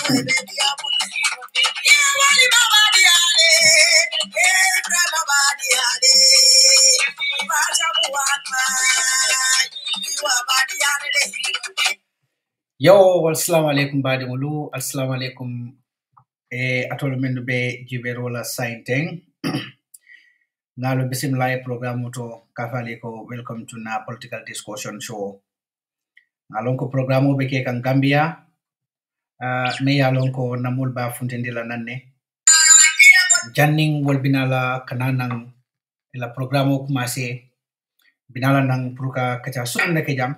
Yo, assalamu alaikum badi mulu, assalamu alaikum atolo mendu be jiberola sainteng. Ngalo bismillah program to kafali ko welcome to na political discussion show. Ngalon ko programo be ke kan Gambia me yalon ko namul ba funtendila nanne. Janning wol binala kananang ila programo kumase binala nang pruka kacha sunne ke jam.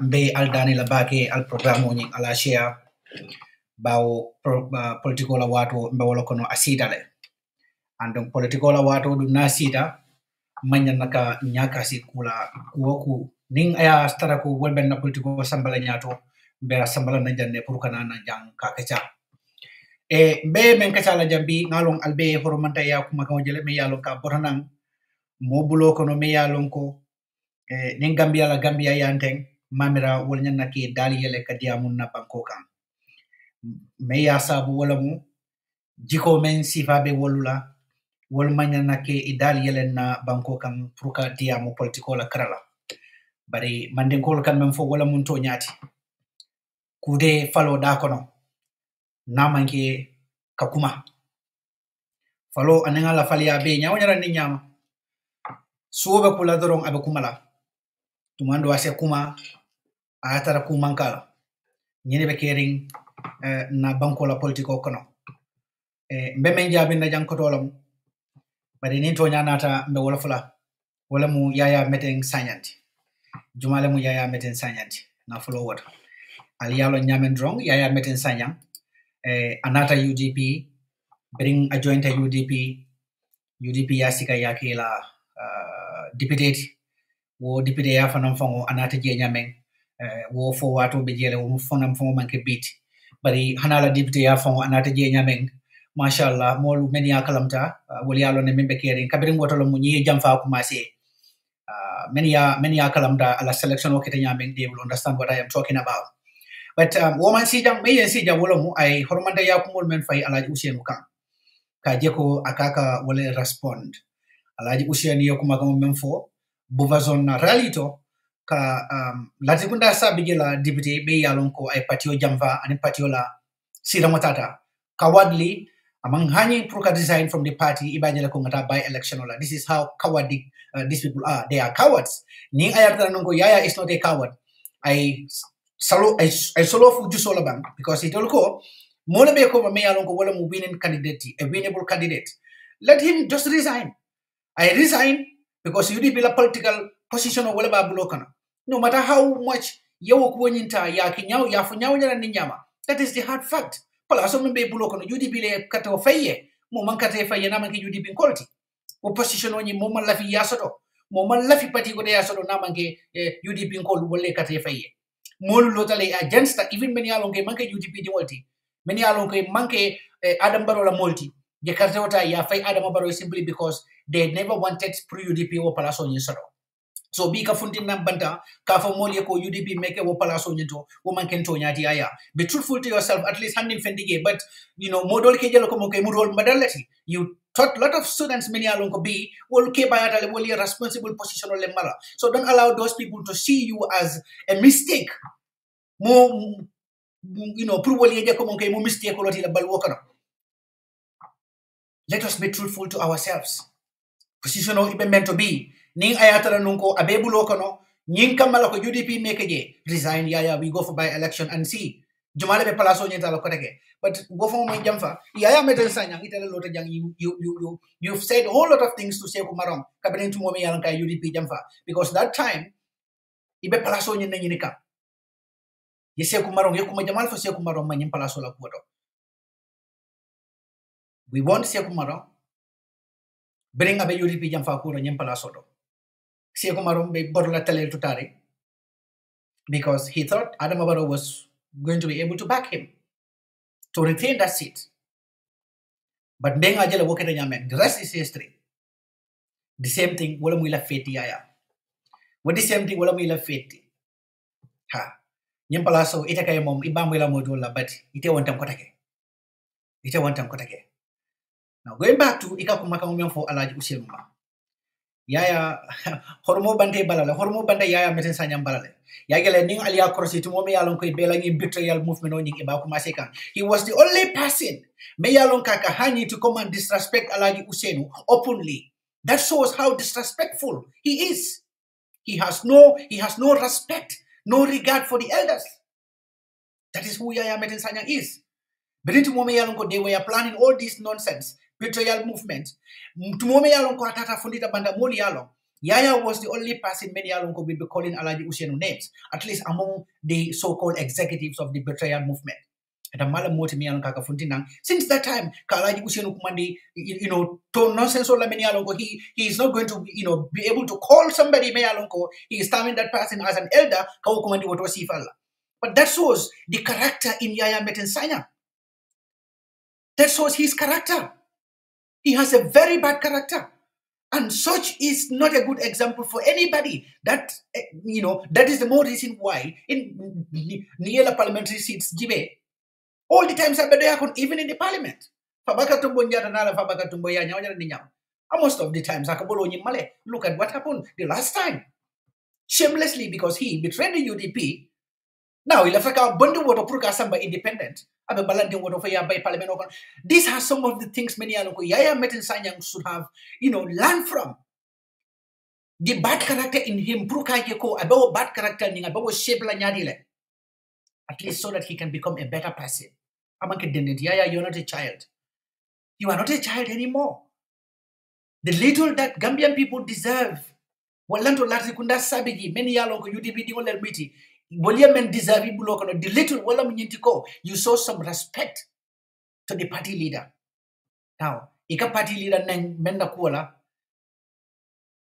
Mbe aldani la bake al programo nying ala share bawo political wato mbe wala kono asida le andon political wato du nasida manya naka nyaka si kula kuoku ning aya stara ko wolben na political sambala nyato be sambala na janne pour kana na jang ka kacha be men kacha la jambi ngalon albe horomanta ya kuma kan jele me yalo ka botanan mo bulo kono me yalon ko ning Gambia la Gambia yanteng mamira wol nyanna ke dali yele ka diamun na banko kan me ya sabu wala mu jiko men sifa be wolula wol manyana ke idali yele na banko kan pruka diamu politiko la krala bari manden kol kan men fo wala mun to nyati kude falo da kono na manke kakuma falo ananga la falia be nyawnyara ni nyama suobe kula dorong abe kumala tumando ase kuma atara kumankala nyene be kering na banko la politiko kono mbe men jabi na jankotolam bari ni to nyanata mbe wala fula wala mu yaya Meteng sanyanti jumale mu yaya Meteng sanyanti na fulo wata ali yalo nyamen drong yaya Meteng Sanyang anata UDP bring a joint UDP yasika yake la deputy wo deputy ya fanam fango anata je nyamen wo fo wato be jele wo fonam fango manke beat bari hanala deputy ya fango anata je nyamen mashallah molu men ya kalamta wali yalo ne membe kering kabirin wotolo mu nyi jamfa ko masi men ya kalamta ala selection o kete nyamen they will understand what I am talking about but woman si jang me si jang wolo mu ay hormanda ya ko mol men fay alaji Usainu kan ka jeko akaka wala respond alaji Usainu yo kuma gam men fo buvazon na realito ka latikunda sabigela deputy be yalon ko ay patio jamfa ani patio la sira matata cowardly among hani proka design from the party ibajela ko ngata by election ola. This is how cowardly these people are. They are cowards. Ni ayata nongo yaya is not a coward. I solo fu jusola bang because it olko mole be ko me yalon ko wala mu winning candidate, a winnable candidate. Let him just resign. I resign because you be la political position or wala ba blokana. No matter how much yawo ko nyinta ya kinyaw ya fu nyaw nyana ni nyama. That is the hard fact. Pala so be bulo kono UDP le kata faye mo man kata faye na man ke UDP quality o position oni mo man lafi yasoto mo man lafi party ko de yasoto na man ke UDP ko wolle kata faye mo lu lotale against even many alon ke man ke UDP di multi many alon ke man ke Adam Barrow la multi je kata wata ya fay Adam Barrow simply because they never wanted pro UDP o pala so ni soto. So be ka funtin na banta ka fa moli ko UDP make wo palaso nyito wo man ken to nyati aya be truthful to yourself at least handing fendige but you know modol ke jelo ko mo kay mudol madalati you taught lot of students many along ko be wol ke bayata le woli responsible position le mala so don't allow those people to see you as a mistake mo you know pour woli je ko mo kay mo mistake ko loti la bal wokana. Let us be truthful to ourselves. Position o ibe meant to be ning ayatara nunko abebulo kono ning kamala ko UDP make je resign yaya we go for by election and see jumale be palaso nyeta lo koteke but go for mo jamfa yaya Meteng Sanyang itala lota jang you've said a whole lot of things to say ko marong kabenen to mo me yalan kay UDP jamfa because that time ibe palaso nyen nyi ka yese ko marong yakuma jamal fo se ko marong manyim palaso la koto we want se ko marong bring abe UDP jamfa ko nyim palaso do Sieko Marom be borla tele tutare because he thought Adam Barrow was going to be able to back him to retain that seat. But Benga Jela Woketa Yamen, the rest is history. The same thing, Wolamila Feti Yaya. What the same thing, Wolamila Feti. Ha. Nyimpala so ite kay mom ibamwela modola but ite wantam kotake. Ite wantam kotake. Now going back to ika kumaka mumyon for Alaji Usenu ma. Yaya hormo bante balale hormo bante yaya Meteng Sanyang balale. Yagele ning alia krosi to momi yalon koy belangi betrayal movement on ning iba kuma sekan. He was the only person me yalon kaka hani to come and disrespect Alaji Usenu openly. That shows how disrespectful he is. He has no respect, no regard for the elders. That is who Yaya Meteng Sanyang is. But they were planning all this nonsense, betrayal movement. Yaya was the only person many will be calling Alaji Usenu names, at least among the so-called executives of the betrayal movement. Since that time, Kalaji Usenu Kumandi, to nonsense he is not going to, be able to call somebody Mayalonko. He is terming that person as an elder. But that shows the character in Yaya Meteng Sanyang. That shows his character. He has a very bad character. And such is not a good example for anybody. That, that is the more reason why in Niela parliamentary seats, all the times even in the parliament. Most of the times, look at what happened the last time. Shamelessly, because he betrayed the UDP. Now, il a bundu water purka samba independent. Abe balante water for ya by parliament. These are some of the things many Yaya Meteng Sanyang should have, learned from. The bad character in him, purka yeko, about bad character ning about shape la nyadile. At least so that he can become a better person. Yaya, you're not a child. You are not a child anymore. The little that Gambian people deserve. Walanto lati kunda sabigi many yalongo UDP di wala miti. Men deserve the little wala munyintiko. You show some respect to the party leader. Now, ika party leader nang menda kuala.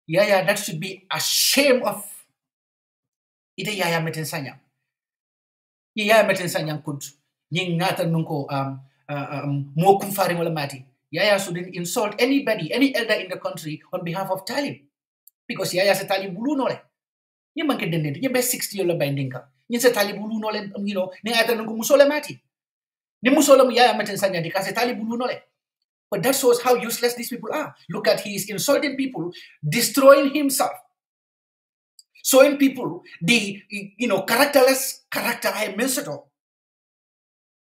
Yaya, that should be a shame of ite Yaya Meteng Sanyang. Yaya Meteng Sanyang could nying ngata nunko mo kumfari wala mati. Yaya shouldn't insult anybody, any elder in the country on behalf of Talib. Because Yaya se Talib bulu nole. You man can dende, you be 60 year binding ka. You se Talib bulu nole, ni ata nunko musole mati. Ni musole mu Yaya Meteng Sanyang di ka se Talib bulu nole. But that shows how useless these people are. Look at, he is insulting people, destroying himself, showing people the characterless character I mentioned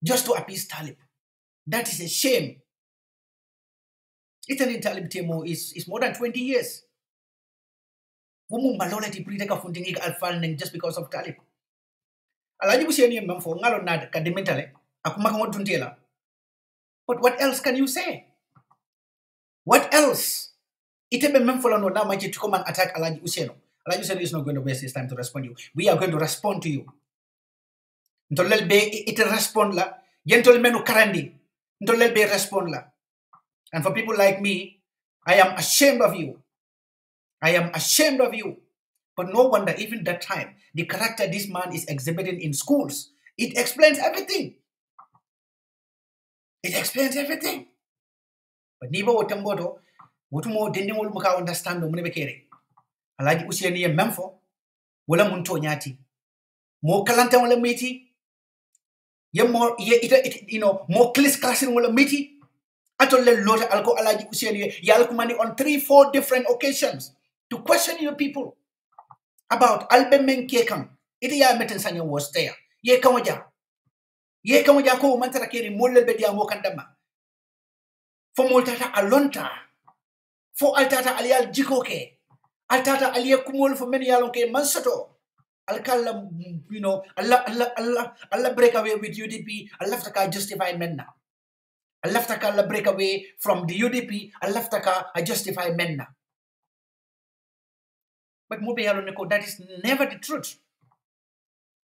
just to appease Talib. That is a shame. Italy Talib Temo is more than 20 years. Just because of Talib. But what else can you say? What else? To come and attack Alaji Usenu. Alaji Usenu is not going to waste his time to respond to you. We are going to respond to you. It respond la. Menu karandi. Respond la. And for people like me, I am ashamed of you. I am ashamed of you. But no wonder, even that time, the character this man is exhibiting in schools, it explains everything. It explains everything. But niba wotamboto, wotumo dende wol muka understand no munebe kere. Alaji Usenu ye memfo, wala munto nyati. Mo kalanta wala miti. Ye more more classing wala miti. Atole lota alko Alaji Usenu yalkumani on 3-4 different occasions to question your people about Albemen Kekam. Iti ya Meteng Sanyang was there. Ye kamoja. Ye kamoja ko mantara keri molle bedia mo kandama. For moltata alonta. For altata alial jikoke. Altata alia kumol for many alonke mansato. Alkala, Allah break away with UDP. Allah taka justify men now. Allah taka break away from the UDP. Allah taka justify men now. But that is never the truth.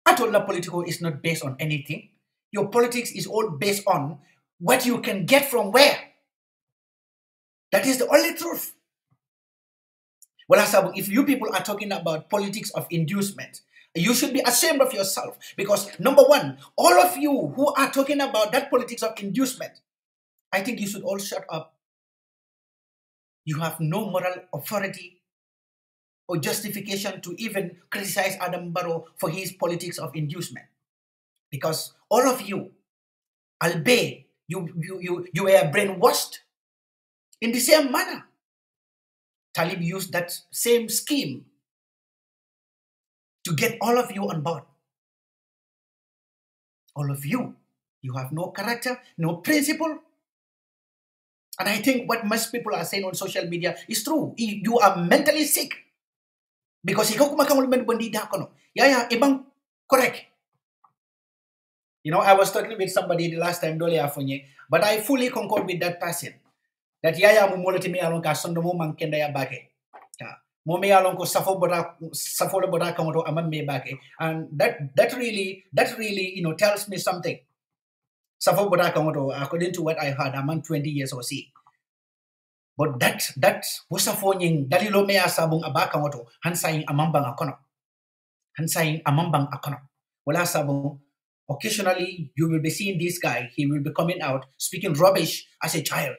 Atola political is not based on anything. Your politics is all based on what you can get from where. That is the only truth. Well, if you people are talking about politics of inducement, you should be ashamed of yourself. Because number one, all of you who are talking about that politics of inducement, I think you should all shut up. You have no moral authority. or justification to even criticize Adam Barrow for his politics of inducement. Because all of you, albeit you were brainwashed in the same manner. Talib used that same scheme to get all of you on board. All of you have no character, no principle. And I think what most people are saying on social media is true. You are mentally sick. Because ibang correct. You know, I was talking with somebody the last time, but I fully concord with that person. That yaya mo molati me alon ka sondo mo man kenda ya bake. Mo me alon ko safo le boda kamoto amam me bake. And that really tells me something. Safo boda kamoto, according to what I heard, I'm 20 years or see. But that wasafo nying dalilo me asabong abaka moto hansaing amambang akono. Hansaing amambang akono. Wala sabong. Occasionally, you will be seeing this guy. He will be coming out speaking rubbish as a child.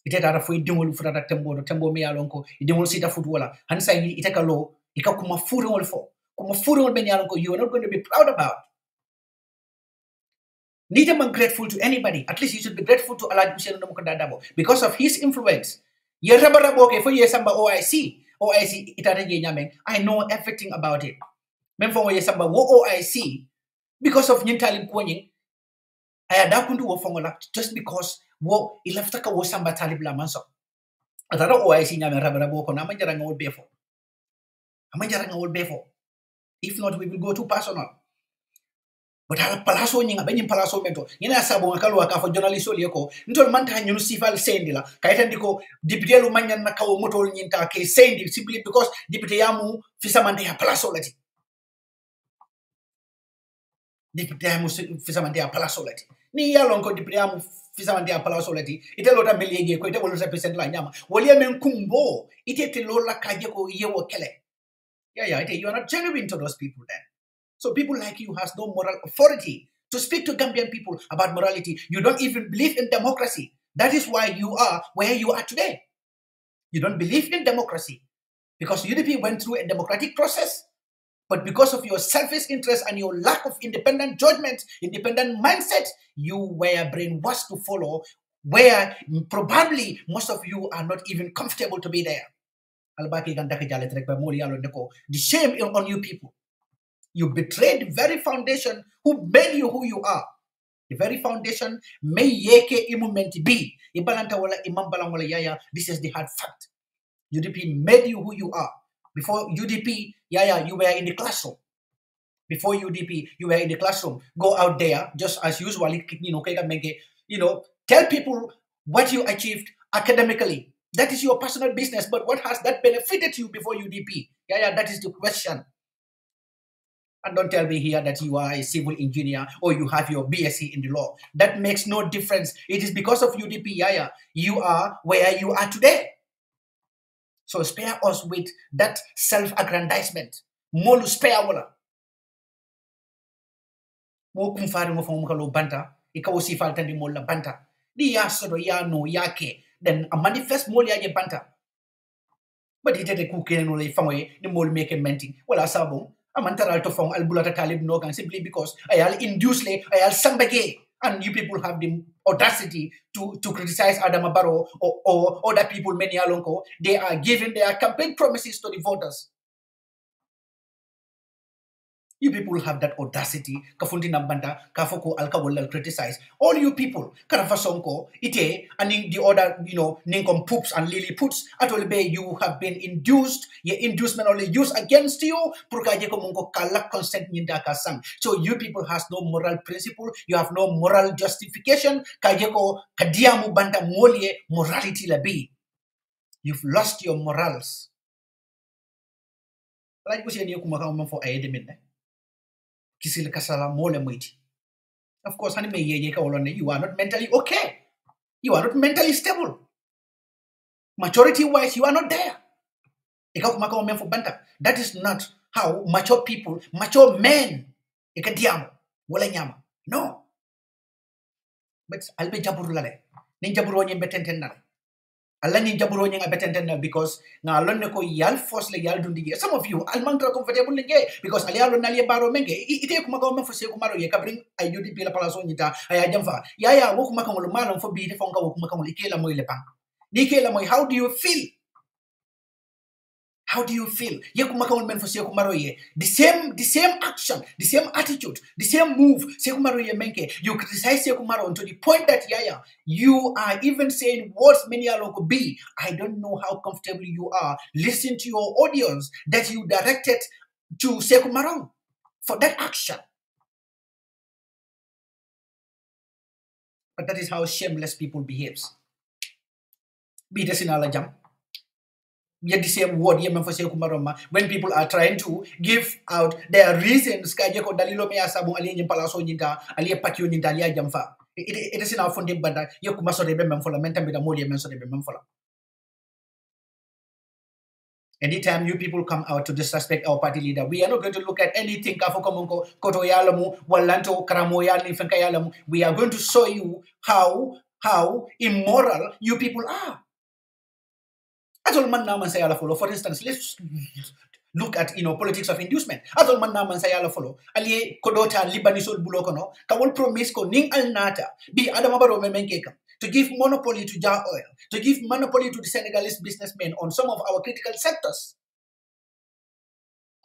Iteta fo idingol furata tembo me alonko idingol sita footballer. Hansa iteka lo ika kuma furingol fo. Kuma furingol ben alonko you are not going to be proud about. Neither am grateful to anybody. At least you should be grateful to Allah because of his influence. Ye rabarabo for ye samba OIC itata je nyameng. I know everything about it. Mem for ye samba OIC. Because of Nyintali Kwanying, I had that wo fongola just because wo ilaftaka wo samba talib la manso. Atara OIC nyame rabarabo ko na manjaranga wol befo. Amanjaranga wol befo. If not, we will go too personal. But ala palaso nyinga benyin palaso mento. Nyina sabo ngakalo akafo journalist oli ko. Ntol manta nyunu sifal sendila. Kaita ndiko député lu manyan na kawo moto nyinta ke sendi simply because député yamu fisamande ya palaso lati. Député amu fisamante a palasolati ni yalon ko député amu fisamante a palasolati ite lota meliege ko ite wolo represent la nyama woli men kumbo ite te lola kaje ko yewo kele ite you are not genuine to those people then. So people like you has no moral authority to speak to Gambian people about morality. You don't even believe in democracy. That is why you are where you are today. You don't believe in democracy because UDP went through a democratic process. But because of your selfish interest and your lack of independent judgment, independent mindset, you were brainwashed to follow where probably most of you are not even comfortable to be there. The shame on you people. You betrayed the very foundation who made you who you are. The very foundation may yeke imumenti be. This is the hard fact. UDP made you who you are. Before UDP, you were in the classroom. Before UDP, you were in the classroom. Go out there, just as usual, tell people what you achieved academically. That is your personal business, but what has that benefited you before UDP? That is the question. And don't tell me here that you are a civil engineer or you have your BSc in the law. That makes no difference. It is because of UDP, you are where you are today. So spare us with that self-aggrandizement. Molu spare wala. Mo kumfari mo fong mukalo banta. Ikaw si faltan di mola banta. Di ya sodo ya no ya ke. Then a manifest mol ya banta. But it te kuke no le fangwe ni mol make menting. Wala sabong. Amantaral to fong albulata talib no kan simply because ayal induce le ayal sambage. And you people have the audacity to criticize Adama Barrow or other people, many alonko. They are giving their campaign promises to the voters. You people have that audacity. Kafunti nambanta, kafoko alkawolal criticize. All you people, karafasonko, ite, and in the other, ninkom poops and lily puts, atolbe, you have been induced, your inducement only used against you, purkajeko mungo kalak consent nindaka sang. So you people has no moral principle, you have no moral justification, kajeko kadiamu banta molye morality labi. You've lost your morals. Like we say, for a Kisil kasala mole moiti. Of course, you are not mentally okay. You are not mentally stable. Maturity-wise, you are not there. That is not how mature people, mature men, no. But I'll be jaburulale. Ninjaburo betenten. Allah ni jaburo nyang abetenten because na lonne ko yal force le yal dundi. Some of you almantra comfortable nge because ali alon ali baro menge ite kuma ko mafose ko maro ye kabring ay judi pila pala so nyita ay jamfa ya wo kuma ko malon fo bi defo nga wo kuma ko ikela moy le pan dikela moy how do you feel? How do you feel? Ye kumaka men for Sekumaro ye. The same action, the same attitude, the same move. Sekumaro ye menke. You criticize Sekumaro to the point that you are even saying words many are could be. I don't know how comfortable you are. Listen to your audience that you directed to Sekumaro for that action. But that is how shameless people behaves. Be the sinala jam. Yet the same word when people are trying to give out their reasons, it is in our funding, but you must remember for the anytime you people come out to disrespect our party leader, we are not going to look at anything. We are going to show you how immoral you people are. For instance, let's look at politics of inducement. Follow. Ali kodota Libanisol bulokono kawol promise ko ning al nata bi adama baro memenkeka to give monopoly to Jar Oil, to give monopoly to the Senegalese businessmen on some of our critical sectors.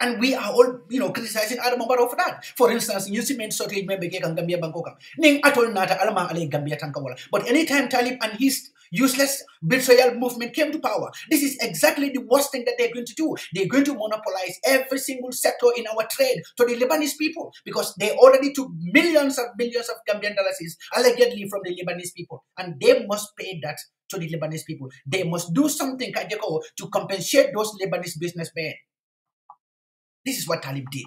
And we are all, criticizing Adam Barrow for that. For instance, you see men shortage member Gambia Bangkoka. Ning atol nata alama ale Gambia Tankawala. But anytime Talib and his useless betrayal movement came to power, this is exactly the worst thing that they're going to do. They're going to monopolize every single sector in our trade to the Lebanese people because they already took millions of Gambian dollars allegedly from the Lebanese people. And they must pay that to the Lebanese people. They must do something to compensate those Lebanese businessmen. This is what Talib did.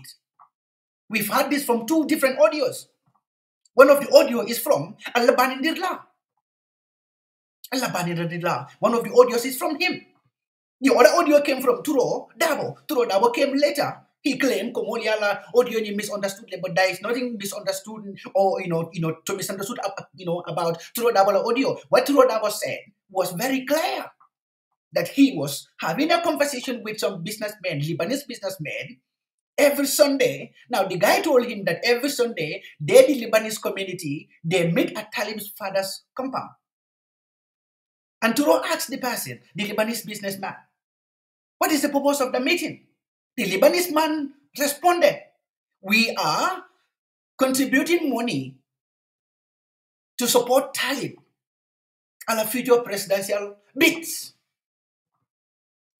We've heard this from two different audios. One of the audio is from Al-Labani Dirla. One of the audios is from him. The other audio came from Turo Dabo. Turo Dabo came later. He claimed Komoliala audio you misunderstood, but there is nothing misunderstood or to misunderstood about Turo Dabo audio. What Turo Dabo said was very clear. That he was having a conversation with some businessmen, Lebanese businessmen, every Sunday. Now, the guy told him that every Sunday, they, the Lebanese community, they meet at Talib's father's compound. And Turo asked the person, the Lebanese businessman, what is the purpose of the meeting? The Lebanese man responded, we are contributing money to support Talib on a future presidential bids.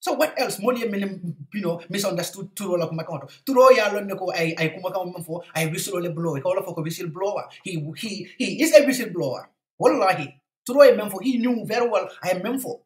So what else? Misunderstood Turo la kumakanto. Turo ya lonne ko ay kumakam for I whistleblower. Call for whistleblower. He is a whistleblower. Wallahi. Turo a memfo. He knew very well I am memfo.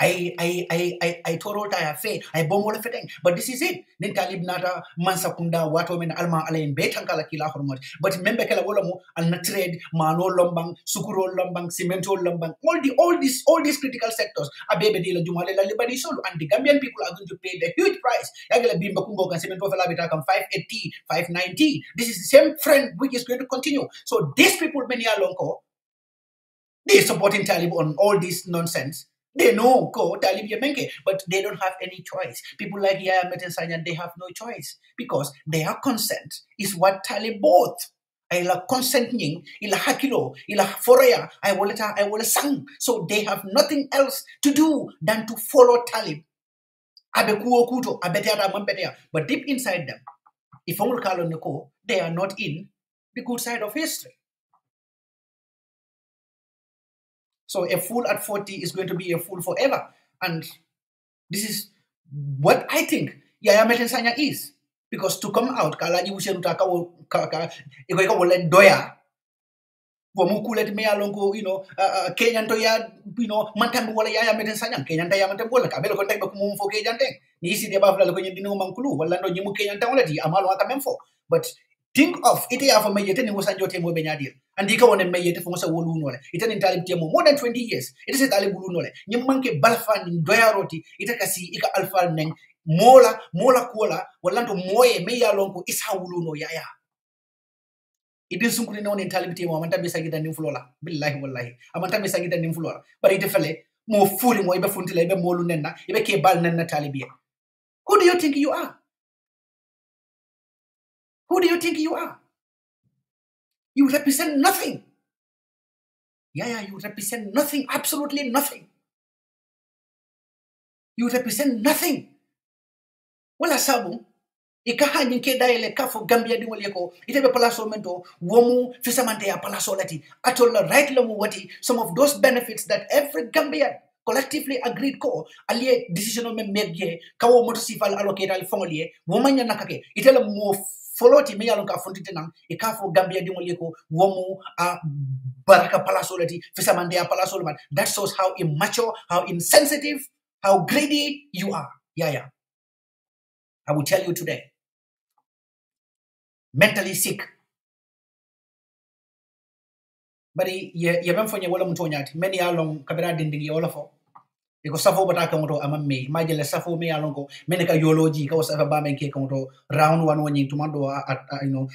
I Toro taya fe. I bomole feteng. But this is it. Then Talib nata mansakunda wato men alma alain betankala kila hormot. But remember kala wolamu al natrade mano lombang sukuro lombang cemento lombang all these critical sectors abebe de la jumale la libani solo and the Gambian people are going to pay the huge price. Yagala bimba kumbo kan cemento fela bitakam 580 590. This is the same trend which is going to continue. So these people many alonko they supporting Talib on all this nonsense. They know go Talib Yemenke, but they don't have any choice. People like Meteng Sanyang, they have no choice because their consent is what Talib bought. Ila consent ning, ila hakilo, ila foreya, I will sang. So they have nothing else to do than to follow Talib. But deep inside them, if they are not in the good side of history. So a fool at 40 is going to be a fool forever. And this is what I think Yaya Meteng Sanyang is. Because to come out, kalaji usheruta iko wole doya. Wamukulet me alongo, Kenyan to ya, mantambu wala Yaya Meteng Sanyang. Kenyan taya mantambu wala kabelo kontak bakumum fo Kenyan teng. Ni isi dia bafla ko nyindino mankulu wala ndo nyimu Kenyan tang wala di amalo akamemfo. But think of it ya for mayete ni wasanjo temo benyadir. And dika wone mayete for wasa wolu nole. Ita ni Talib temo more than 20 years. It is Talib wolu nole. Nyimanke balfa ni doya roti. Ita kasi ika alfa neng mola kuola walando moye me ya lonko isa wolu no yaya. Idin sunkuri no ni Talib temo amanta bisa gida nim flola. Billahi wallahi. Amanta bisa gida nim flola. But ite fele mo furi mo ibe funtile ibe molu nenna ibe ke bal nenna talibia. Who do you think you are? Who do you think you are? You represent nothing. Yeah, you represent nothing, absolutely nothing. You represent nothing. Wala sabu ikaha nyinke daile kafo Gambia di wali ko itebe palaso mento womu fisamante ya palaso lati atola right lamu wati some of those benefits that every Gambian collectively agreed ko aliye decision me medje kawo moto sifal allocate al fongolie womanya nakake itela mo foloti me yalon ka fontite nan ikafo Gambia di wali ko womu baraka palaso lati fisamante ya palaso man. That shows how immature, how insensitive, how greedy you are. Yeah. I will tell you today. Mentally sick. Bari ye ben fonye wala mto nyati. Many along kabira dinding ye wala fo. Iko safo bata kamoto amamme. Majele safo me along ko meneka yoloji ka wasafa ba men ke kamoto round one one tumando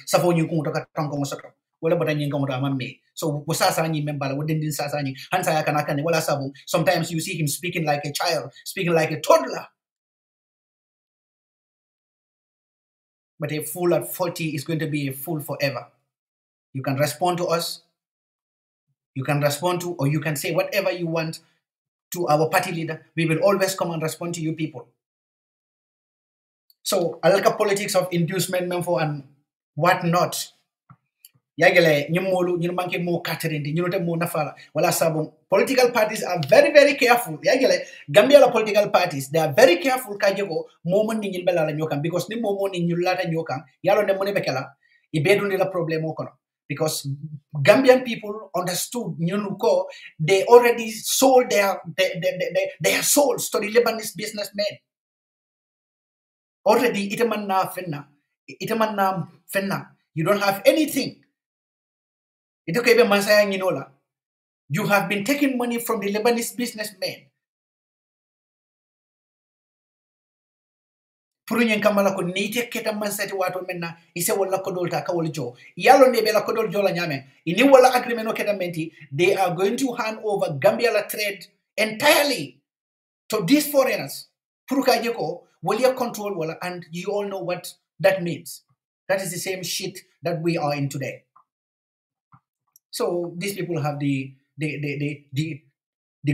safo nyi kamoto ka tanko ngosoto. Wala bata nyi kamoto amamme. So wasasa nyi membala wadindin sasa nyi hansa ya kanakane wala sabo. Sometimes you see him speaking like a child, speaking like a toddler. But a fool at 40 is going to be a fool forever. You can respond to us. You can respond to, or you can say whatever you want to our party leader. We will always come and respond to you people. So, a little politics of inducement, and whatnot. Yagele, nyumolu, nyumanke mo katerindi, nyunote mo nafala, wala sabong. Political parties are very, very careful. Yagele, Gambia la political parties, they are very careful kajego, moment ni nyilbela la nyokang, because ni momo ni nyulata nyokang, yalo ne mone bekela, ibedundi la problemo kono. Because Gambian people understood, nyunuko, they already sold their souls to the Lebanese businessmen. Already, itaman na fenna. You don't have anything. You have been taking money from the Lebanese businessmen. Purunyen kamala ko nite keta mansati wato menna ise wala kodolta ka wala jo yalo ne be la kodol jo la nyame ini wala agreement o keta menti, they are going to hand over Gambia la trade entirely to these foreigners. Puruka jeko wala control wala, and you all know what that means. That is the same shit that we are in today. So these people have the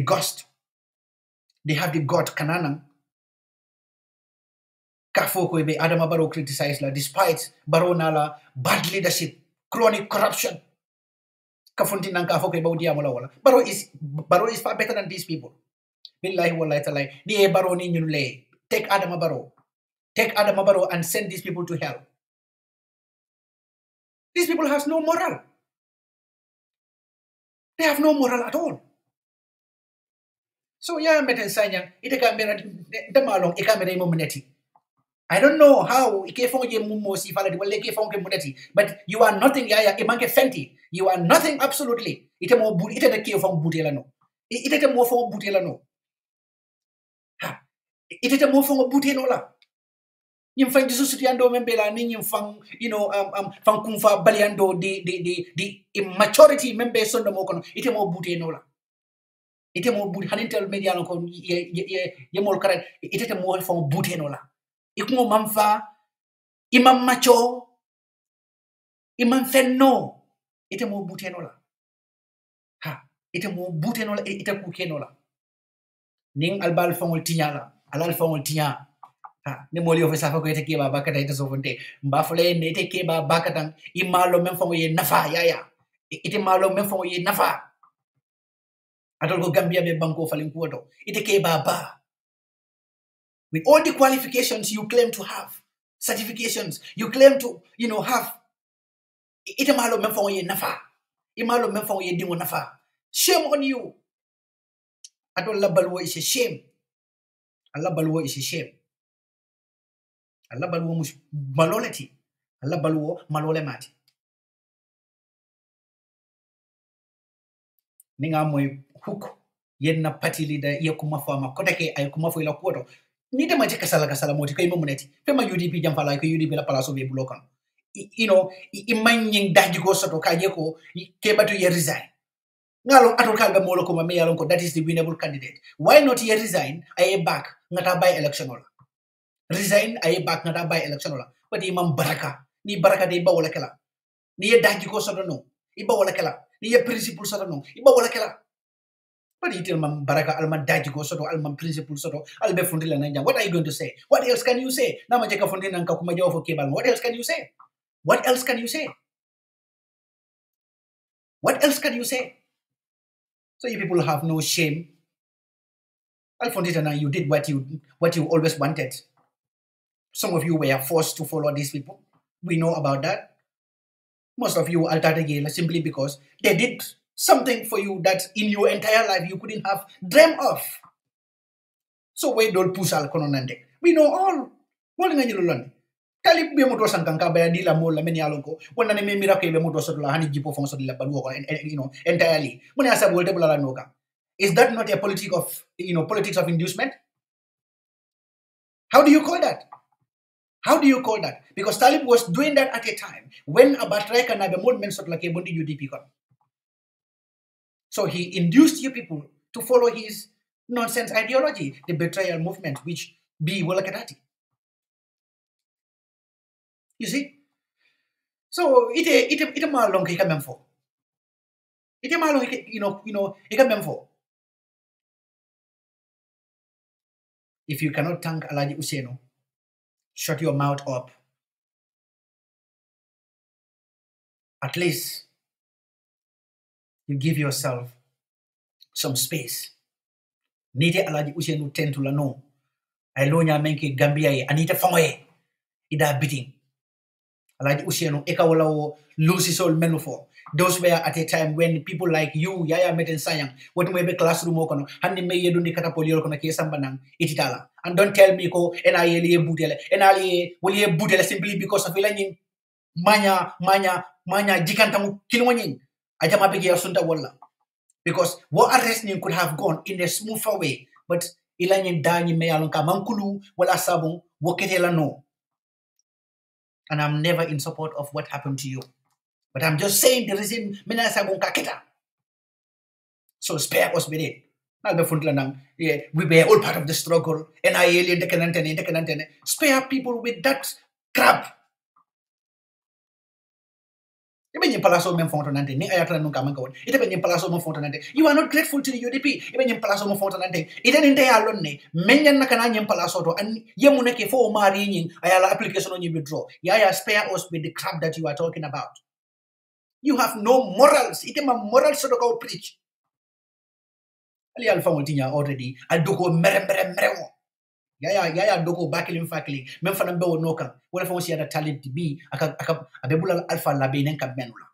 ghost. They have the God kananang. Kafoko be Adama Barrow criticized la despite Barrow nala bad leadership, chronic corruption. Kafunti nang kafoko be udia wala. Barrow is far better than these people. Billahi wallahi talai. Ni Barrow ni nyule. Take Adama Barrow and send these people to hell. These people have no moral. They have no moral at all. So yeah, Meteng Sanyang, ite kamera damalong ikamera mo muneti. I don't know how but you are nothing. Yeah, imanke fenti. You are nothing absolutely. Ite mo budi ite de ke fong butela no. Ite te mo fong butela no. Ha. Ite te mo fong butela la. Nyim fang di susuti ando membela ni nyim fang fang kumfa baliando di immaturity membe sondo mo kono ite mo butela la. Ite mo budi hanintel media no ko ye mol kare ite te mo fong butela la. Ikumo mamfa, imam macho, imam fenno, ite mo butenola. Ha, ite mo butenola, ite kukenola. Ning albal fongol tinyala, alal fongol tinya. Ha, ne moli ofisa fa ko ite keba bakata ite sovonte. Mbafole ne ite keba bakatang imalo men fongo ye nafa yaya. Ite malo men fongo ye nafa. Atol ko Gambia be banko falin kuoto. Ite keba ba. With all the qualifications you claim to have, certifications you claim to, have, ite malo memfo ye nafa. Imalo memfo ye dingo nafa. Shame on you. Allah balwo is a shame. Allah balwo is a shame. Allah balwo mus maloleti. Allah balwo malole mati. Ninga moy hook yenna party leader ye kuma fama kotake ay kuma fo ila koto. Ni de maje kasala moti kay momuneti fema UDP jam fala ko UDP la palaso be blokan imagning daji go soto kaje ko ke batu ye resign Ngalo atol kalbe molo ko me yalon ko that is the winnable candidate. Why not he resign? Aye back ngata by election ola. Resign aye back ngata by election ola. But imam baraka ni baraka de ba wala kala. Ni ye daji ko sodo no. Iba wala kala. Ni ye principle sodo no. Iba wala kala. But you tell man baraka alman daji ko sodo alman principle sodo albe fundila nanja. What are you going to say? What else can you say? Na majeka fundina nka kuma jawo fo kebal. What else can you say? What else can you say? What else can you say? So you people have no shame. Alfonditana, you did what you always wanted. Some of you were forced to follow these people. We know about that. Most of you altered simply because they did something for you that in your entire life you couldn't have dreamt of. So we don't push al kononande. We know all. Kalip be moto sankanka ba di la mo la meni alonko wonna ne me miracle be moto so la hani jipo fon so la balu ko entirely muni asa bolte bula la noka. Is that not a politics of inducement? How do you call that? How do you call that? Because Talib was doing that at a time when Abatrai can have a more men sort like a bondi UDP con. So he induced you people to follow his nonsense ideology, the betrayal movement, which be Wolakanati. You see? So it a malong he come for. It a malong he come for. If you cannot thank Alaji Useno, shut your mouth up. At least you give yourself some space. Nite Alaji Useno tend to la no. I lonya menke Gambia anita fangoye. Ida beating. Alaji Useno ekawala wo lose all menu for. Those were at a time when people like you, Yaya Meteng Sanyang, what may be classroom okono, handi me yedundi katapoli okono ke sambanang ititala. And don't tell me ko NIA butele, NIA will ye butele simply because of ilanying manya jikantamu kilwanyin. Ajama begi asunta wala. Because what arresting could have gone in a smoother way, but ilanying dani me alonka mankulu wala sabung woketela no. And I'm never in support of what happened to you. But I'm just saying the reason so spare us with it. We were all part of the struggle. And I alien spare people with that crap. You are not grateful to the UDP. It an entire alone. Menyan Nakananian Palasoto and Yamuneke for marrying Ayala application on you withdraw. Yaya spare us with the crap that you are talking about. You have no morals. It is a moral sort of preach. Ali alfa already. Adoko merembo. Yaya doko bakilin fakili. Memfana bewo noka. Wala fa wasi ada talent bi aka abebula alfa labe nen ka benula.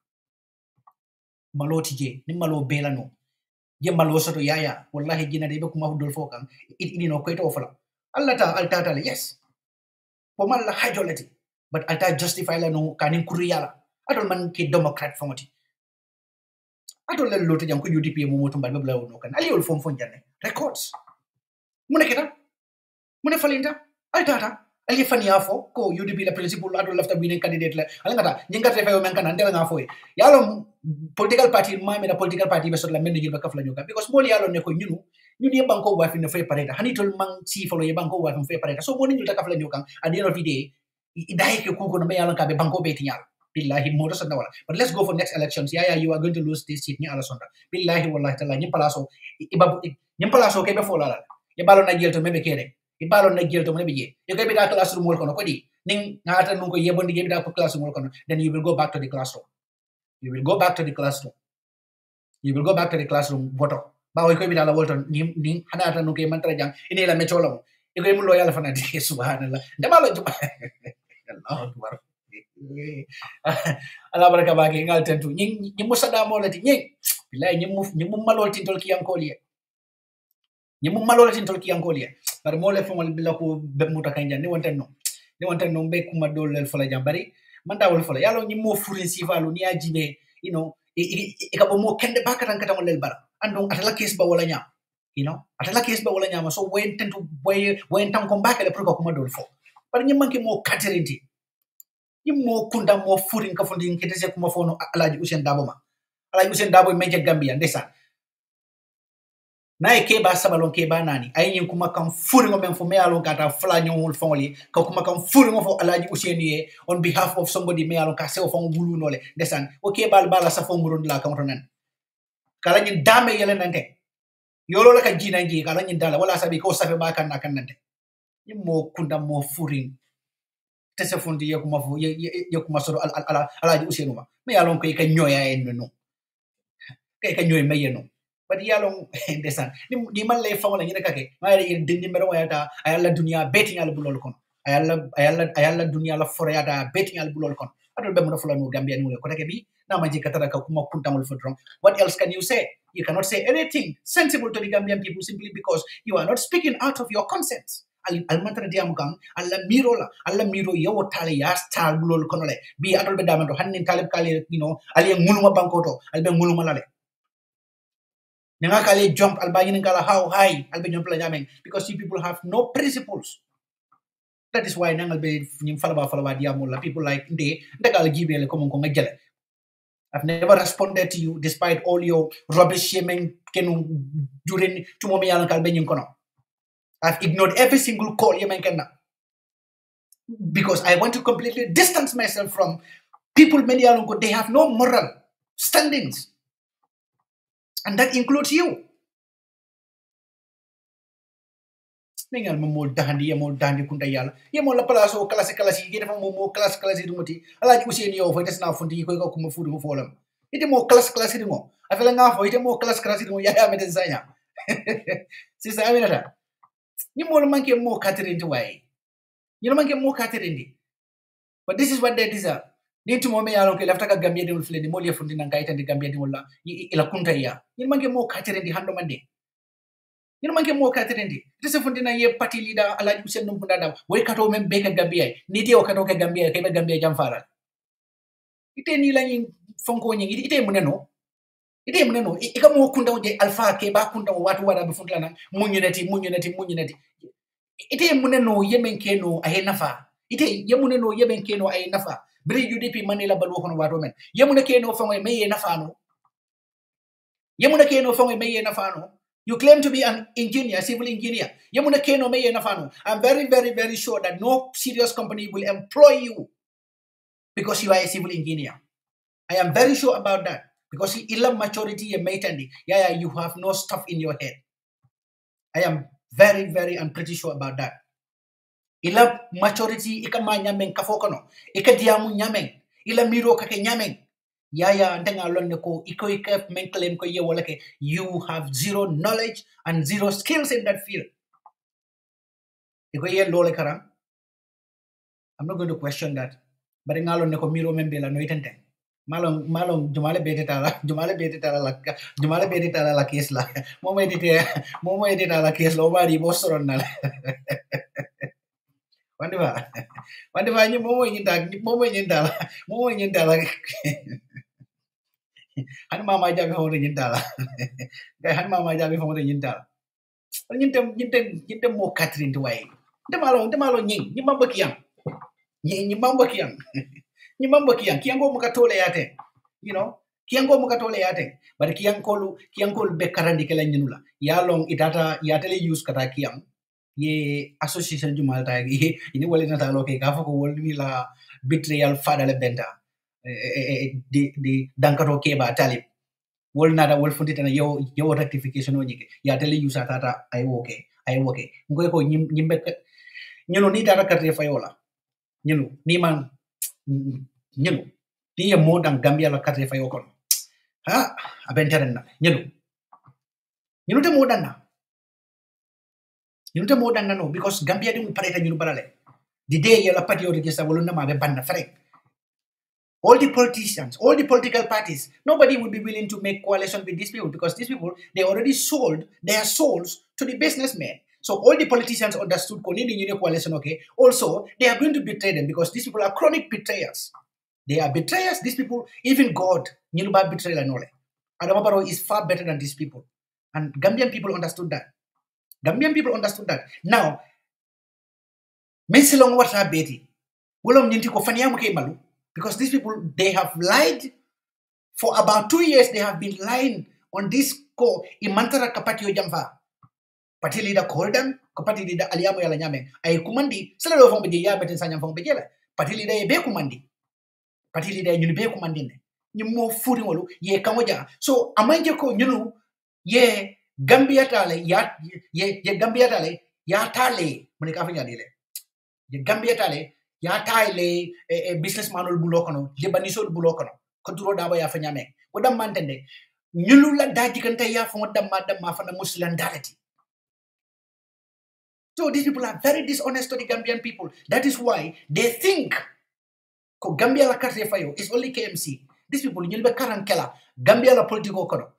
Malo tije ni malo bela no. Ye malo soto yaya. Wallahi jina de be kuma hudul fokan. It no ko to ofala. Allah ta altata yes. Pomal la hajolati. But alta justify la no kanin kuriyala. I don't man ke Democrat fonti. I don't let lotu jam ko UDP mo motum ba bla no kan. Ali ol fon janne. Records. Mune kita. Mune falinta. Altata. Ali fania fo ko UDP la principal ado lafta binen candidate la. Ala ngata jinga trefe o men kan andela nga fo. Yalo political party ma me na political party be so la men ni ba kafla nyoka because moli yalo ne ko ñunu ye banko wa fi ne fe pareta. Hani tol mang si folo ye banko wa fi fe pareta. So mo ni ñu ta kafla nyoka at the end of the day idai ke ku ko no me yalo ka be banko be tinyal. Billahi moto sa nawala. But let's go for next elections. Yeah, you are going to lose this seat ni ala sonda. Billahi wallahi tala ñi palaso ñi palaso ke be fo la. Ye balon na jel to mebe kere. Ye balon na jel to mebe je. Ye ke be da classroom wol kono ko di. Ning ngata nun ko yebondi je be da classroom wol kono. Then you will go back to the classroom. You will go back to the classroom. You will go back to the classroom voto. Ba ko be da la wolton ni hanata nun ko man tra jang ine la metolo. Ye ko mu lo yalla fana di subhanallah. Dama lo juma. Allahu akbar. Ala baraka bagi ngal tentu ñi musada mo lati ñi billahi ñi mu malol tintol ki yankoli ñi mu malol tintol ki yankoli par mo le fomol bilako be muta kanja ni wonten no be kuma dolel fala jambari man dawol fala yalo ñi mo furin sifalu ni ajibe e ka bo mo kende bakatan kata mo lel bara andon atala case ba wala nya atala case ba wala nya ma so wen tentu wen tan ko bakale pour ko kuma dol fo par ñi manki mo katerinti mo kunda mo furin ka fondin kete se kuma fono alaji Usain Dabo ma alaji Usain Dabo meje Gambia ndesa na e keba sabalon keba nani ay nyin kuma kan furi ngo men fo me alon kata fla nyol fongoli ka kuma kan furi ngo fo alaji useni on behalf of somebody me alon ka se o fong bulu nole desan o keba bala sa fo ngurun la kam tonan kala nyin dame yele nante yolo la ka jina ngi kala nyin dala wala sabi ko safe ba kan nante ni mo kunda mo furin tese fondi ye kuma fo ye kuma so alaji useni ma me alon ko ka nyoya en no ka nyoy me yeno but yalong desan ni man lay fawla ni kake mari dindi mero wayata ayalla dunya betting al bulol kon ayalla dunya la forayata betting al bulol kon adol be mo do fulano gambia ni ko take bi na ma jikata ka kuma kuntamul fodron what else can you say? You cannot say anything sensible to the Gambian people simply because you are not speaking out of your consent. Al mantara diam gang alla miro yo tale ya star bulol konole bi adol be damando hannin talib kale ali nguluma bankoto albe nguluma lale Nangakali jump albayinin kala how high albe jump la nyameng because you people have no principles. That is why nangal be nyim falaba diamola people like ndagal gibele ko mon ko ngajale. I've never responded to you despite all your rubbish shaming kenu during tumomi yalan kalbe nyim kono. I've ignored every single call yemen kenna because I want to completely distance myself from people many alongo they have no moral standings. And that includes you. Ningal mo dahandi kunta yalla. Yemo la palaso classe yi defa mo classe dumuti. Ala ji useni yo fo desna fundi ko ko mo fudu mo folam. Ite mo classe dimo. Afela nga fo ite mo classe dimo ya meten sanya. Si sa aminata. Ni mo manke mo katirindi way. You manke mo katirindi. But this is what they deserve. Ni tu mo me yalo ke lafta ka Gambia de fuleni mo le fundi nan kaita de Gambia de wala ila kunta ya. Ni manke mo katirindi hando mande. You manke mo katirindi. Tese fundi na ye party leader ala Hussein Numpunda da. Way kato men beka Gambia. Ni dia kato ke Gambia ke Gambia jam faral. Ite ni la yin fonko nyi ite muneno. Ite muneno. Ika mo kunda je alpha ke ba kunda watu wada be fundi na munyuneti. Ite muneno yemen keno ahe nafa. Ite yemuneno yemen keno ahe nafa. Bri UDP manila balu kono watu men. Yemuna keno fongo me ye nafano. Yemuna keno fongo me ye nafano. You claim to be an engineer, civil engineer. Yemuna keno me ye nafano. I'm very, very, very sure that no serious company will employ you because you are a civil engineer. I am very sure about that because illa maturity ye meitandi. Yeah, you have no stuff in your head. I am very, very, I'm pretty sure about that. Ila maturity ika ma nyameng kafokono ika diamu nyameng ila miro kake nyameng yaya ndenga lonne ko iko men claim ko ye wala ke you have zero knowledge and zero skills in that field iko ye lole karam. I'm not going to question that but ngalon ne ko miro membe la no itente malong jumale bete tala la kes la momo edita la kes lo mari bosoron na Wande ba nyi momo nyindala han mama jabe ho nyindala gay han mama jabe ho nyindala nyinte mo Catherine to way de malo nyi mambo kiyang kiyango mo katole yate kiyango mo katole yate but kiyankol be karandi kala nyinula yalong itata yatele use kata kiyang ye association jumal tagi ini wala na talo ke kafa ko wolni la betrayal fadale benta di dankaro ke ba talib wol nada wol fundi tan yo rectification o nyike ya tele yusa tata ay woke ngoy ko nyimbe nyino ni dara karte fayola nyino ni man nyino ni ya modang Gambia la karte fayo kon ha abenteren na nyino te modan na You know more than no because Gambia didn't pareta you parale. The day you're a party or register will not have band friend. All the politicians, all the political parties, nobody would be willing to make coalition with these people because these people they already sold their souls to the businessmen. So all the politicians understood coalition, okay. Also, they are going to betray them because these people are chronic betrayers. They are betrayers, these people, even God, Niluba betrayal and all. Adamabaro is far better than these people. And Gambian people understood that. Now, Mensilong what Betty. Wolom Ninti ko Faniamu malu because these people they have lied for about 2 years. They have been lying on this ko imantara kapati yo jamfa party leader call them ko party leader aliamo yala nyame ay kumandi sala do fon be ya Meteng Sanyang fon be jela party leader e be kumandi party leader nyunu be kumandi ne nyimo furi wolu ye kamoja so amanje ko nyunu ye Gambia tale ye Gambia tale ya tale mun ka fanya dile ye Gambia tale ya tale businessman ol bulo kono libanisol bulo kono ko duro daba ya fanya me ko dam mantende nyulu la daji kan tay ya fo dam ma fa na muslim dalati. So these people are very dishonest to the Gambian people. That is why they think Gambia la carte fayo is only KMC. These people nyulu be karankela Gambia la politico kono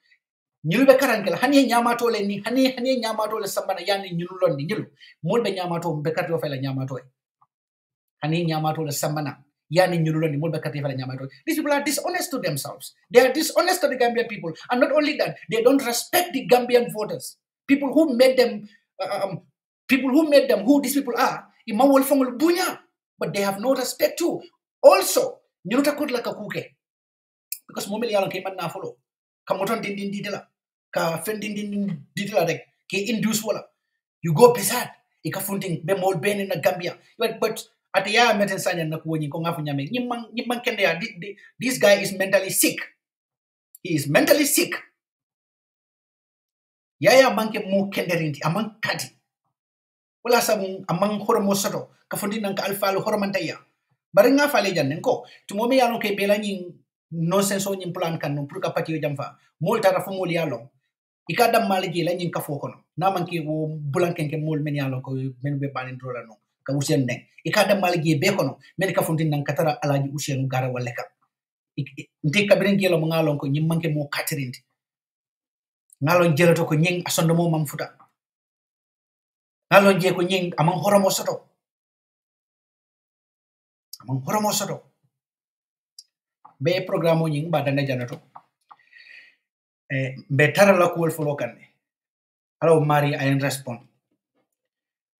nyulu be karankela hani nyamato le ni hani nyamato le sambana yani nyulu londi nyulu mol be nyamato be carte fayo la nyamato hani nyamato le sambana yani nyulu londi mol be carte fayo la nyamato. These people are dishonest to themselves. They are dishonest to the Gambian people, and not only that, they don't respect the Gambian voters. People who made them who these people are, but they have no respect too. Also, you know like a cookie. Because momeli yalan kay man na follow. Kamoton din didela. Ka fendin din didela rek. Ke induce wala. You go beside. Ika funding be mol ben in Gambia. But at the ya Meteng Sanyang na kuwoni ko nga fu nyame. Nyimang kende ya this guy is mentally sick. He is mentally sick. Yaya manke mo kenderindi amang kadi. Wala sa amang horomo sato kafundi nang ka alfalu horomantaya bari nga fale jannen ko tumo me yalon ke bela nyin nonsense o nyin plan kan no pour ka pati jamfa mol tara fo mol yalon ikadam malji la nyin ka fo kono na manki wo bulanken ke mol men yalon ko men be banin drola no ka usen ne ikadam malji be kono men ka fundi nang katara alaji usenu gara wala ka ndi kabirin gelo mo ngalon ko nyin manke mo katirindi ngalon jelato ko nyin asondo mo mam futa ngalon je ko nying amang horomo soto be programo nying badane janato be tara la ko folo kanne alo mari ayen respond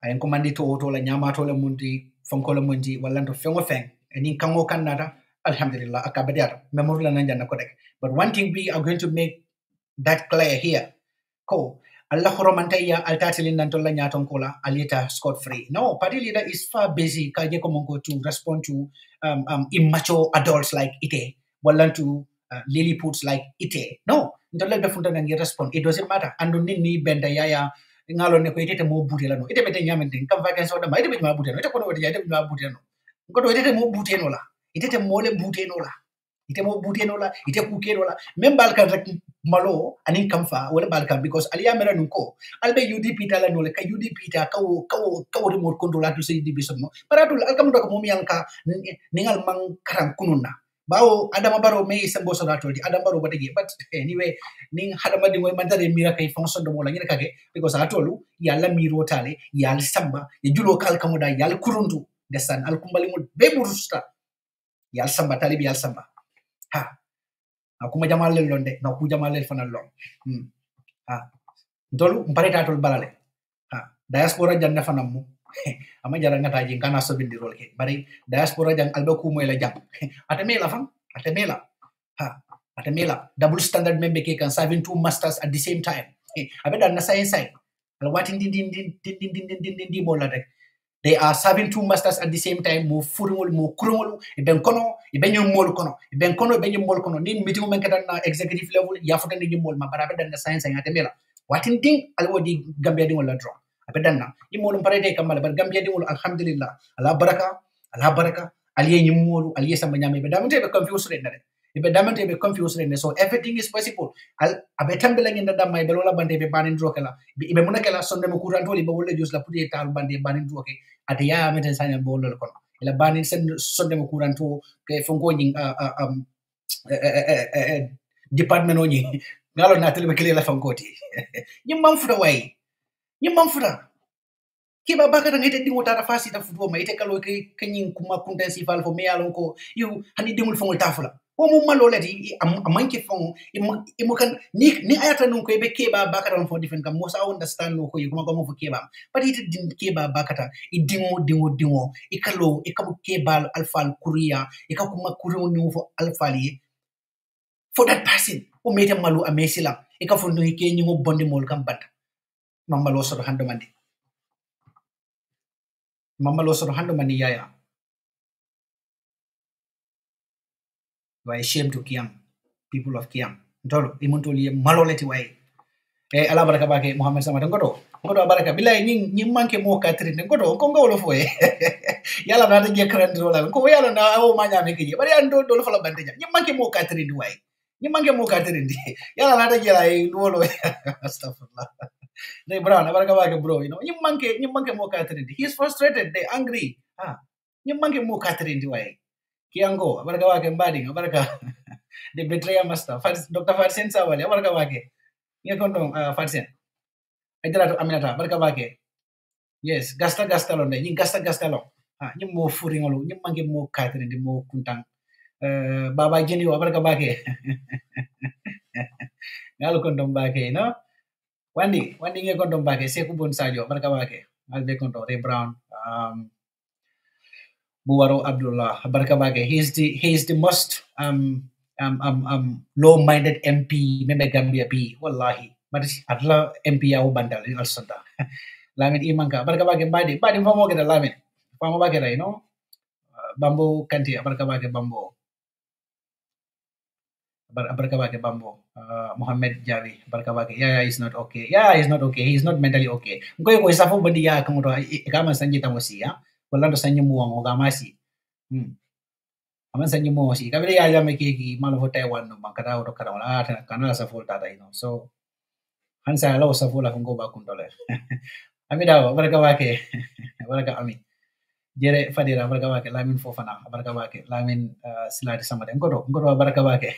ayen komandi to la nyama to la mundi fonko la mundi wallanto fengo feng eni kango kannata alhamdulillah akabadiata memory la nanjana ko dek. But one thing we are going to make that clear here ko Allah horomantaya altatilin nantola nyaton kola alita scot free. No, party leader is far busy kaje komongo to respond to immature adults like ite, wallan to lilliputs like ite. No, ntola befunta nangi respond. It doesn't matter. Andu nini benda yaya ngalo ne ko ite mo butela no. Ite bete nyamende kam vacancy oda mai ite be ma butela. Ite kono wadi ite be ma butela no. Ngoto ite mo buteno la. Ite mo le buteno la. Ite mo buteno la, ite kukeno la. Membal kan rek malo anin kamfa wala balkan because aliya mera nunko albe UDP tala no le ka UDP ta kawo remote control atu se UDP sonno paratul alkam do ko mom yanka ningal mang karam kununna bawo adama baro me sembo so ratolti adama baro bategi but anyway ning hadama di moy mandare mira kay fonction do mo la ngene kage because atolu yalla miro tale yalla samba ye julo kal kamoda yalla kuruntu desan alkumbali mo be burusta yalla samba talibi yalla samba ha akuma jamal lel londe na ku jamal lel fanal lon ha ndolu mpareta tol balale ha diaspora janna fanammu ama jara ngata ji kana so bindi rol ke bari diaspora jang alba ku moy la jam atemela fam atemela ha atemela double standard member ke kan serving two masters at the same time abeda na science side al watin din mo la rek they are serving two masters at the same time mo furul mo kurul ben kono ben mol kono ben mol kono ni meeting men katan na executive level ya fotan ni mol ma bara ben na science ngate mela watin ding alwodi Gambia ding wala draw abedan na imol parete kamal bar Gambia ding alhamdulillah ala baraka aliye ni molu aliye samba nyame be damante be confused re na be damante be confused re so everything is possible al abetambe la nginda damay be lola bande be banin draw kala be munakala sonde mo kuranto li be wolle jus la pudi tal bande banin draw ke ate ya Meteng Sanyang bo lol kono ila banin sen sonde mo kuranto ke fonko nyi department onyi ngalo na tele be kele la fankoti nyimam fuda way nyimam fuda kiba bakata ngete dingo tara fasi ta fudo ma ite kalo ke kanyin kuma kunta si fal fo me yalon ko yu hani dingul fongol tafula o mo malolati amanke fong imo kan ni ayata non ko be keba bakata fo difen kam mo sa understand no ko yu kuma ko mo fo keba but ite din keba bakata i dingo i kalo i kabu keba alfal kuria i ka kuma kurio ni fo alfali for that person o mete malu amesilam e ka fondo ke nyingo bonde mol kam bat mamalo so hando mandi yaya why shame to Kiam people of Kiam ndolo imuntoli maloleti way e ala baraka bake Muhammad sama ngodo baraka bilay ñi manke mo katri ngodo ko ngawlo foye yalla na ta jekran dola ko yalla na o ma nyame ki bari ando do fa la bande ñi manke mo katri di way ñi manke mo katri di yalla na ta jela ay dolo astaghfirullah they brown baraka bake bro ñi manke mo katri di he's frustrated they angry ñi manke mo katri di way kiango baraka bake mbadi baraka the betrayal master Dr. Farsen Sawale baraka bake nge kontong Farsen Aidara Aminata barka bake yes gasta lo ne ñi gasta lo ñi mo furi ngolo ñi mangi mo katri di mo kuntang baba jeni wa barka bake ngalo kontong bake no wandi nge kontong bake Seku Bon Sadio barka bake albe kontong Ray Brown Buwaro Abdullah barka bake he's the most low-minded MP member Gambia bi wallahi but adla MP ya bandal in alsanda lamin imanka barka bage badi famo geda lamin famo bage ray no bambo kanti barka bage bambo Muhammad Javi barka bage he's not okay he's not mentally okay ngoy ko safo bandi ya kamuto kama sanji tamosi ya wala ndo sanyi muwango gamasi aman sanyi mo si kabile ya jame ki malo ho Taiwan no makata ro kada wala kana sa full tata so hansa la sa full la ngo ba kundole ami dawa barka wake barka ami jere fadira barka wake lamin fofana barka wake lamin siladi samade ngodo barka wake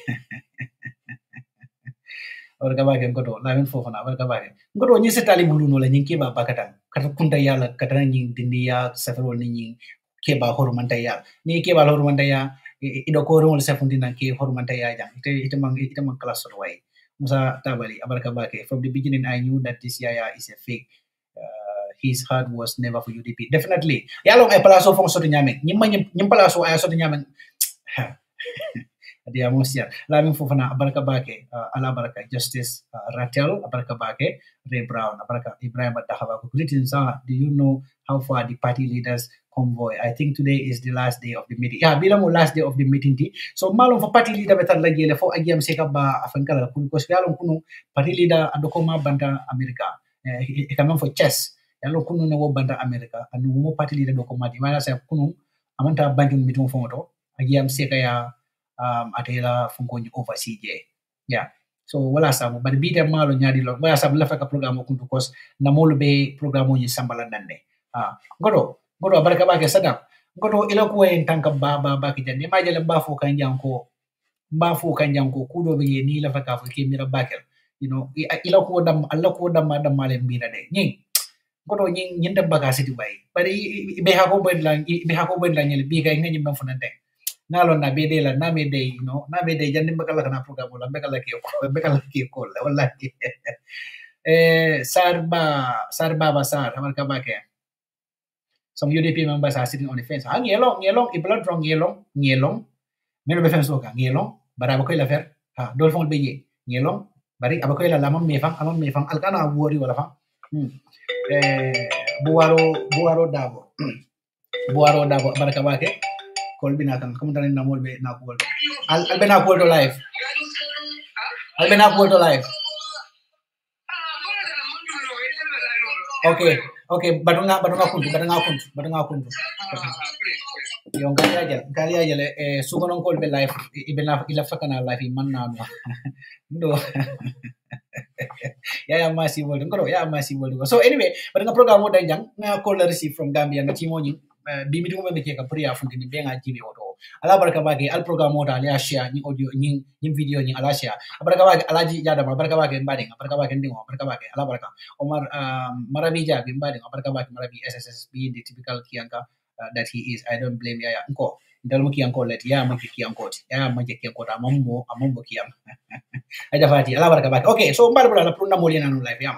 barka wake ngodo lamin fofana barka wake ngodo nyi setali buluno la nyi ba bakata kata kunda yala kata nyi dindiya safaro nyi keba hormanta ya ni keba hormanta ya ido ko rol safundina ke hormanta ya jang ite mang class way musa tabali abarka bake from the beginning I knew that this yaya is a fake his heart was never for UDP definitely yalo ay palaso fong so nyame nyim palaso ay so nyame dia mosia lamin fofana abarka bake ala baraka justice Ratel abarka bake Ray Brown abarka Ibrahim Dahawa greetings do you know how far the party leaders convoy I think today is the last day of the meeting bilamo last day of the meeting so malum for party leader betar la gele fo agam seka ba afankala kun ko yalon kunu party leader adokoma banda America e kamen for chess yalon kunu ne wo banda America anu mo party leader dokoma di mana sa kunu amanta banjum meeting fo moto agam seka ya atela funko ni oversee so wala sabu bari bide malo nyaadi lo wala sabu la faka programme kuntu kos na molo be programme ni sambala nande godo baraka bake sadam godo ila ko en tanka baba baki jande ma jale bafo kan janko kudo be ni la faka fo ke mira bakel ila ko dam alla ko dam male mbira de nyi godo nyi nyinde baga siti bay bari be ha ko ben la nyel bi kay ngani mbam fonante ngalo na be de la na me de na be de jande bakala kana programme la bekala ki ko la wallahi sar baba marka bake some UDP members are sitting on the fence ngelong i blood from ngelong meno be fence loka ngelong bara ba koy la fer dol fon be ye ngelong bari aba koy la amam me fam alkana wori wala fam buwaro dabo baraka bake kol bina kan kam tan na molbe na ko albena ko live okay badunga kuntu yon kali aja le sugonon kol be live ibena ila fakana live manna ndo ya masih boleh so anyway badunga program mo danjang na call receive from Gambia na timoni bimi dum be ke ka priya fundi be nga jibe oto ala baraka bage al program mo dal ya share ni audio ni video ni ala share baraka bage alaji jada baraka bage mbadi baraka bage ndingo baraka bage ala baraka Omar Marabi jabi mbadi baraka bage Marabi SSSB the typical kianka that he is I don't blame ya nko ndal mo kianko let ya mo kianko amambo kiam aja fati ala baraka bage okay so mbadi bula la pruna mo liana no live ya